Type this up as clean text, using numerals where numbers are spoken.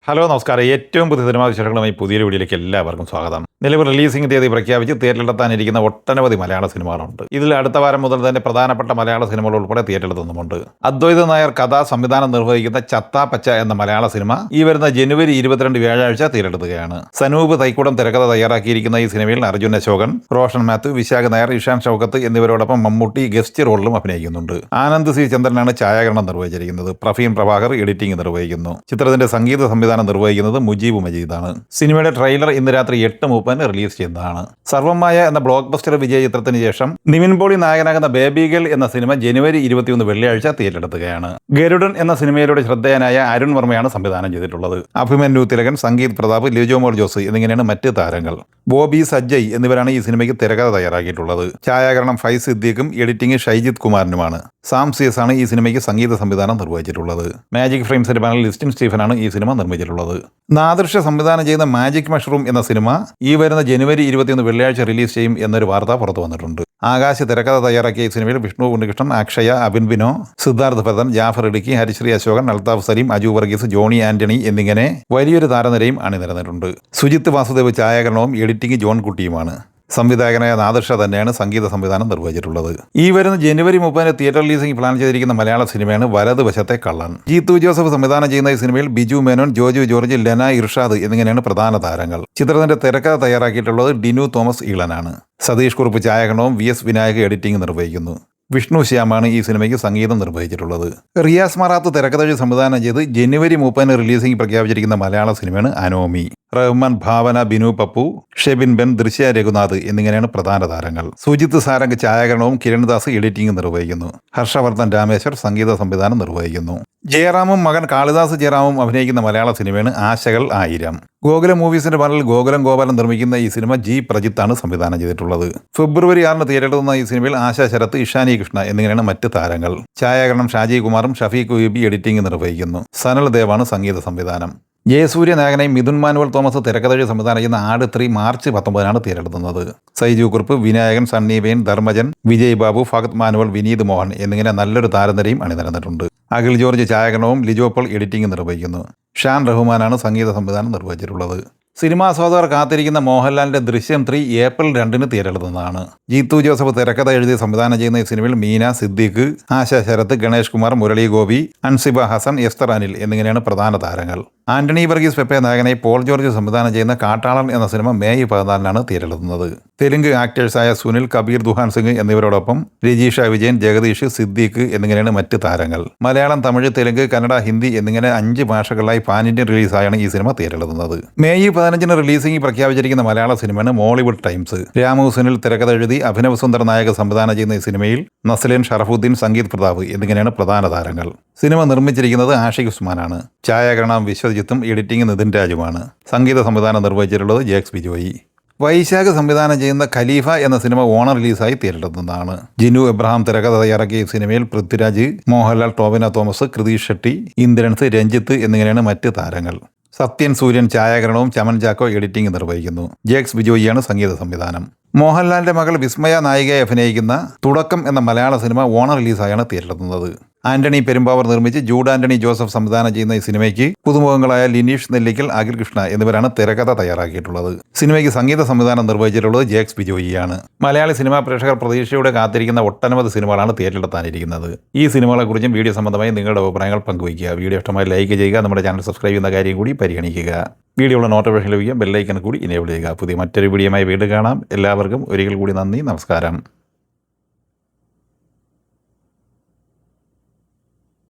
Hello നമസ്കാരം. ഏറ്റവും പുതിയ സിനിമാ വിശേഷങ്ങളുമായി പുതിയൊരു വീഡിയോയിലേക്ക് എല്ലാവർക്കും സ്വാഗതം. നിലവിൽ റിലീസിംഗ് തീയതി പ്രഖ്യാപിച്ച് തിയേറ്ററിലെത്താനിരിക്കുന്ന ഒട്ടനവധി മലയാള സിനിമകളുണ്ട്. ഇതിൽ അടുത്ത വാരം മുതൽ തന്നെ പ്രധാനപ്പെട്ട മലയാള സിനിമകൾ ഉൾപ്പെടെ തിയേറ്ററിലെത്തുന്നുമുണ്ട്. അദ്വൈത നായർ കഥാ സംവിധാനം നിർവഹിക്കുന്ന ചത്താ പച്ച എന്ന മലയാള സിനിമ ഈ വരുന്ന ജനുവരി 22 വ്യാഴാഴ്ച തിയേറ്ററിലെത്തുകയാണ്. സനൂപ് തൈക്കൂടം തിരക്കഥ തയ്യാറാക്കിയിരിക്കുന്ന ഈ സിനിമയിൽ അർജുൻ അശോകൻ, റോഷൻ മാത്യു, വിശാഖ് നായർ, ഇഷാൻ ഷൗക്കത്ത് എന്നിവരോടൊപ്പം മമ്മൂട്ടി ഗസ്റ്റ് റോളിലും അഭിനയിക്കുന്നുണ്ട്. ആനന്ദ് സി ചന്ദ്രനാണ് ഛായാഗ്രഹണം നിർവഹിച്ചിരിക്കുന്നത്. പ്രഫീൻ പ്രഭാകർ എഡിറ്റിംഗ് നിർവഹിക്കുന്നു. ചിത്രത്തിന്റെ സംഗീത സംവിധാനം നിർവഹിക്കുന്നത് മുജീബ് മജീദാണ്. സിനിമയുടെ ട്രെയിലർ ഇന്ന് രാത്രി 8:30 റിലീസ് ചെയ്യുന്നതാണ്. സർവമായ എന്ന ബ്ലോക്ക് ബസ്റ്റർ വിജയ ചിത്രത്തിന് ശേഷം നിവിൻ പോളി നായകനാകുന്ന ബേബി ഗേൾ എന്ന സിനിമ ജനുവരി 21 വെള്ളിയാഴ്ച തിയേറ്ററിലെത്തുകയാണ്. ഗരുഡൻ എന്ന സിനിമയിലൂടെ ശ്രദ്ധേയനായ അരുൺ വർമ്മയാണ് സംവിധാനം ചെയ്തിട്ടുള്ളത്. അഭിമന്യു തിലകൻ, സംഗീത് പ്രതാപ്, ലിജോമോൾ ജോസ് എന്നിങ്ങനെയാണ് മറ്റ് താരങ്ങൾ. ബോബി സജ്ജയ് എന്നിവരാണ് ഈ സിനിമയ്ക്ക് തിരക്കഥ തയ്യാറാക്കിയിട്ടുള്ളത്. ഛായാഗ്രഹണം ഫൈസ് സിദ്ദീഖും എഡിറ്റിംഗ് ഷൈജിത് കുമാറിനുമാണ്. സാം സിയസ് ആണ് ഈ സിനിമയ്ക്ക് സംഗീത സംവിധാനം നിർവഹിച്ചിട്ടുള്ളത്. മാജിക് ഫ്രെയിംസിന്റെ ബാനറിൽ ലിസ്റ്റിൻ സ്റ്റീഫനാണ് ഈ സിനിമ നിർമ്മിച്ചിട്ടുള്ളത്. നാദൃശ സംവിധാനം ചെയ്യുന്ന മാജിക് മഷ്റൂം എന്ന സിനിമ ഈ വരുന്ന ജനുവരി 21 വെള്ളിയാഴ്ച റിലീസ് ചെയ്യും എന്നൊരു വാർത്ത പുറത്തു വന്നിട്ടുണ്ട്. ആകാശ് തിരക്കഥ തയ്യാറാക്കിയ ഈ സിനിമയിൽ വിഷ്ണു ഉണ്ണികൃഷ്ണൻ, അക്ഷയ, അബിൻ ബിനോ, സിദ്ധാർത്ഥ് ഭരതൻ, ജാഫർ ഇടുക്കി, ഹരിശ്രീ അശോകൻ, അൽതാഫ് സലീം, അജു വർഗീസ്, ജോണി ആന്റണി എന്നിങ്ങനെ വലിയൊരു താരനിരയും അണിനിരന്നിട്ടുണ്ട്. സുജിത്ത് വാസുദേവ് ഛായാഗ്രഹണവും എഡിറ്റിംഗ് ജോൺ കുട്ടിയുമാണ്. സംവിധായകനായ നാദർഷ തന്നെയാണ് സംഗീത സംവിധാനം നിർവഹിച്ചിട്ടുള്ളത്. ഈ വരുന്ന ജനുവരി 30 തിയേറ്റർ റിലീസിംഗ് പ്ലാൻ ചെയ്തിരിക്കുന്ന മലയാള സിനിമയാണ് വലതുവശത്തെ കള്ളൻ. ജീത്തു ജോസഫ് സംവിധാനം ചെയ്യുന്ന ഈ സിനിമയിൽ ബിജു മേനോൻ, ജോജു ജോർജ്, ലെന, ഇർഷാദ് എന്നിങ്ങനെയാണ് പ്രധാന താരങ്ങൾ. ചിത്രത്തിന്റെ തിരക്കഥ തയ്യാറാക്കിയിട്ടുള്ളത് ഡിനു തോമസ് ഈളനാണ്. സതീഷ് കുറുപ്പ് ഛായാഗ്രഹണവും VS വിനായക് എഡിറ്റിംഗ് നിർവഹിക്കുന്നു. വിഷ്ണു ശ്യാമാണ് ഈ സിനിമയ്ക്ക് സംഗീതം നിർവഹിച്ചിട്ടുള്ളത്. റിയാസ് മറാത്ത് തിരക്കഥ സംവിധാനം ചെയ്ത് ജനുവരി 30 റിലീസിംഗ് പ്രഖ്യാപിച്ചിരിക്കുന്ന മലയാള സിനിമയാണ് അനോമി. റഹ്മാൻ, ഭാവന, ബിനു പപ്പു, ഷെബിൻ ബെൻ, ദൃശ്യ രഘുനാഥ് എന്നിങ്ങനെയാണ് പ്രധാന താരങ്ങൾ. സുജിത്ത് സാരംഗ് ഛായാഗ്രഹണവും കിരൺദാസ് എഡിറ്റിംഗ് നിർവഹിക്കുന്നു. ഹർഷവർദ്ധൻ രാമേശ്വർ സംഗീത സംവിധാനം നിർവഹിക്കുന്നു. ജയറാമും മകൻ കാളിദാസ് ജയറാമും അഭിനയിക്കുന്ന മലയാള സിനിമയാണ് ആശകൾ 1000. ഗോകുലം മൂവീസിന്റെ ബാനറിൽ ഗോകുലം ഗോപാലൻ നിർമ്മിക്കുന്ന ഈ സിനിമ G പ്രജിത്താണ് സംവിധാനം ചെയ്തിട്ടുള്ളത്. ഫെബ്രുവരി 6 തിയേറ്ററിലെത്തുന്ന ഈ സിനിമയിൽ ആശ ശരത്ത്, ഇഷാനി കൃഷ്ണ എന്നിങ്ങനെയാണ് മറ്റ് താരങ്ങൾ. ഛായാഗ്രഹണം ഷാജി കുമാറും ഷഫീഖ് ഉയൂബി എഡിറ്റിംഗ് നിർവഹിക്കുന്നു. സനൽ ദേവാണ് സംഗീത സംവിധാനം. ജയസൂര്യ നായകനായി മിഥുൻ മാനുവൽ തോമസ് തിരക്കഥ സംവിധാനം ചെയ്യുന്ന ആട് 3 മാർച്ച് 19 തിയേറ്ററിലെത്തുന്നത്. സൈജു കുറുപ്പ്, വിനായകൻ, സണ്ണി വെയിൻ, ധർമ്മജൻ, വിജയ് ബാബു, ഫഹദ് മാനുവൽ, വിനീത് മോഹൻ എന്നിങ്ങനെ നല്ലൊരു താരനിരയും അണിനിരന്നിട്ടുണ്ട്. അഖിൽ ജോർജ് ഛായാഗ്രഹണവും ലിജോ പോൾ എഡിറ്റിംഗ് നിർവഹിക്കുന്നു. ഷാൻ റഹ്മാനാണ് സംഗീത സംവിധാനം നിർവഹിച്ചിട്ടുള്ളത്. സിനിമാ ആസ്വാദകർ കാത്തിരിക്കുന്ന മോഹൻലാലിന്റെ ദൃശ്യം 3 ഏപ്രിൽ 2 തിയേറ്ററിലെത്തുന്നതാണ്. ജീത്തു ജോസഫ് തിരക്കഥ എഴുതി സംവിധാനം ചെയ്യുന്ന ഈ സിനിമയിൽ മീന, സിദ്ദീഖ്, ആശ ശരത്ത്, ഗണേഷ് കുമാർ, മുരളി ഗോപി, അൻസിബ ഹസൻ, എസ്തർ അനിൽ എന്നിങ്ങനെയാണ് പ്രധാന താരങ്ങൾ. ആന്റണി വർഗീസ് പെപ്പെ നായകനായി പോൾ ജോർജ് സംവിധാനം ചെയ്യുന്ന കാട്ടാളൻ എന്ന സിനിമ മെയ് 14 തിയേറ്ററിലെത്തുന്നത്. തെലുങ്ക് ആക്ടേഴ്സായ സുനിൽ, കബീർ ദുഹാൻ സിംഗ് എന്നിവരോടൊപ്പം രജീഷ വിജയൻ, ജഗദീഷ്, സിദ്ദീഖ് എന്നിങ്ങനെയാണ് മറ്റ് താരങ്ങൾ. മലയാളം, തമിഴ്, തെലുങ്ക്, കന്നഡ, ഹിന്ദി എന്നിങ്ങനെ 5 ഭാഷകളിലായി പാൻ ഇന്ത്യൻ റിലീസായാണ് ഈ സിനിമ തിയേറ്ററിലെത്തുന്നത്. മെയ് 15 റിലീസിംഗ് പ്രഖ്യാപിച്ചിരിക്കുന്ന മലയാള സിനിമയാണ് മോളിവുഡ് ടൈംസ്. രാമു സുനിൽ തിരക്കഥ എഴുതി അഭിനവ് സുന്ദർ നായക സംവിധാനം ചെയ്യുന്ന ഈ സിനിമയിൽ നസ്ലിൻ, ഷറഫുദ്ദീൻ, സംഗീത് പ്രതാപ് എന്നിങ്ങനെയാണ് പ്രധാന താരങ്ങൾ. സിനിമ നിർമ്മിച്ചിരിക്കുന്നത് ആഷിഖ് ഉസ്മാനാണ്. ഛായാഗ്രഹണം വിശ്വജിത്തും എഡിറ്റിംഗ് നിതിൻ രാജുമാണ്. സംഗീത സംവിധാനം നിർവഹിച്ചിട്ടുള്ളത് ജേക്സ് ബിജോയി. വൈശാഖ് സംവിധാനം ചെയ്യുന്ന ഖലീഫ എന്ന സിനിമ ഓണം റിലീസായി തിയേറ്ററിലെത്തുന്നതാണ്. ജിനു എബ്രഹാം തിരക്കഥ തയ്യാറാക്കിയ സിനിമയിൽ പൃഥ്വിരാജ്, മോഹൻലാൽ, ടോവിനോ തോമസ്, കൃതീഷ് ഷെട്ടി, ഇന്ദ്രൻസ്, രഞ്ജിത്ത് എന്നിങ്ങനെയാണ് മറ്റ് താരങ്ങൾ. സത്യൻ സൂര്യൻ ഛായാഗ്രഹണവും ചമൻ ചാക്കോ എഡിറ്റിംഗ് നിർവഹിക്കുന്നു. ജേക്സ് ബിജോയിയാണ് സംഗീത സംവിധാനം. മോഹൻലാലിന്റെ മകൾ വിസ്മയ നായികയായി അഭിനയിക്കുന്ന തുടക്കം എന്ന മലയാള സിനിമ ഓണം റിലീസായാണ് തിയേറ്ററിലെത്തുന്നത്. ആന്റണി പെരുമ്പാവൂർ നിർമ്മിച്ച് ജൂഡ് ആന്റണി ജോസഫ് സംവിധാനം ചെയ്യുന്ന ഈ സിനിമയ്ക്ക് പുതുമുഖങ്ങളായ ലിനീഷ് നെല്ലിക്കൽ, അഖിൽ കൃഷ്ണ എന്നിവരാണ് തിരക്കഥ തയ്യാറാക്കിയിട്ടുള്ളത്. സിനിമയ്ക്ക് സംഗീത സംവിധാനം നിർവഹിച്ചിട്ടുള്ളത് ജേക്സ് ബിജോയിയാണ്. മലയാളി സിനിമാ പ്രേക്ഷകർ പ്രതീക്ഷയോടെ കാത്തിരിക്കുന്ന ഒട്ടനവധി സിനിമകളാണ് തിയേറ്ററിലെത്താനിരിക്കുന്നത്. ഈ സിനിമകളെക്കുറിച്ചും വീഡിയോ സംബന്ധമായി നിങ്ങളുടെ അഭിപ്രായങ്ങൾ പങ്കുവയ്ക്കുക. വീഡിയോ ഇഷ്ടമായി ലൈക്ക് ചെയ്യുക. നമ്മുടെ ചാനൽ സബ്സ്ക്രൈബ് ചെയ്യുന്ന കാര്യം കൂടി പരിഗണിക്കുക. വീഡിയോയുടെ നോട്ടിഫിക്കേഷൻ ലഭിക്കാൻ ബെല്ലൈക്കൺ കൂടി ഇനേബിൾ ചെയ്യുക. പുതിയ മറ്റൊരു വീഡിയോയുമായി വീണ്ടും കാണാം. എല്ലാവർക്കും ഒരിക്കൽ കൂടി നന്ദി, നമസ്കാരം.